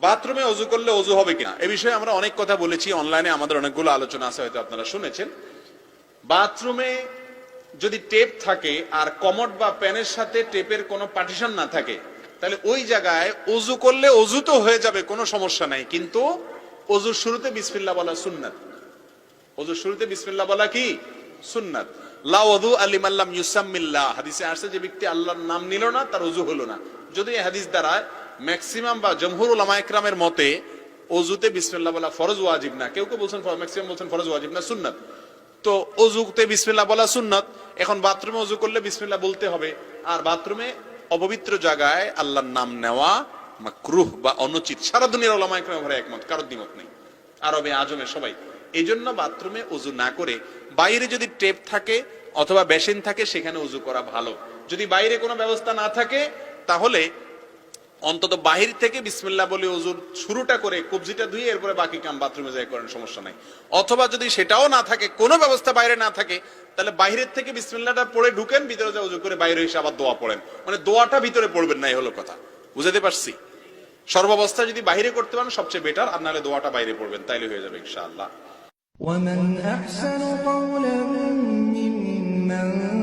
বাথরুমে অজু করলে অজু হবে কিনা এ বিষয়ে আমরা অনেক কথা বলেছি, অনলাইনে আমাদের অনেকগুলো আলোচনা আছে, হয়তো আপনারা শুনেছেন। বাথরুমে যদি টেপ থাকে আর কমোড বা প্যানের সাথে টেপের কোনো পার্টিশন না থাকে, তাহলে ওই জায়গায় অজু করলে অজু তো হয়ে যাবে, কোনো সমস্যা নাই, কিন্তু অজুর শুরুতে বিসমিল্লাহ বলা সুন্নাত। অজুর শুরুতে বিসমিল্লাহ বলা কি সুন্নাত। লা ওযু লিমান লাম ইউসাম্মিল্লাহ, হাদিসে আসছে যে ব্যক্তি আল্লাহর নাম নিল না তার অজু হলো না। যদি এই হাদিস দ্বারা ম্যাক্সিমাম বা জমহুর উলামা ইকরামের মতে অজুতে বিসমিল্লাহ বলা ফরজ ওয়াজিব না, কেউ কেউ বলছেন ম্যাক্সিমাম বলছেন ফরজ ওয়াজিব না, সুন্নাত। তো অজুতে বিসমিল্লাহ বলা সুন্নাত। এখন বাথরুমে অজু করলে বিসমিল্লাহ বলতে হবে। আর বাথরুমে অপবিত্র জায়গায় আল্লাহর নাম নেওয়া মাকরুহ বা অনুচিত, সারা দুনিয়ার উলামা ইকরামের একমত, কারোর দ্বিমত নেই, আরবে আজমে সবাই। এই জন্য বাথরুমে অজু না করে বাইরে যদি টেপ থাকে অথবা বেসিন থাকে সেখানে অজু করা ভালো। যদি বাইরে কোনো ব্যবস্থা না থাকে তাহলে অন্তত বাহির থেকে বিসমিল্লাহ বলে অজুর শুরুটা করে কবজিটা ধুয়ে এরপরে বাকি কাম বাথরুমে যাই করেন, সমস্যা নাই। অথবা যদি সেটাও না থাকে, কোনো ব্যবস্থা বাইরে না থাকে, তাহলে বাইরের থেকে বিসমিল্লাহটা পড়ে ঢুকেন, ভিতরে যা অজু করে বাইরে এসে আবার দোয়া পড়েন, মানে দোয়াটা ভিতরে পড়বেন না, এই হলো কথা। বুঝাতে পারছি? সর্বাবস্থা যদি বাইরে করতে পারেন সবচেয়ে বেটার, আর নাহলে দোয়াটা বাইরে পড়বেন, তাইলে হয়ে যাবে ইনশাআল্লাহ। ومن أحسن قولا ممن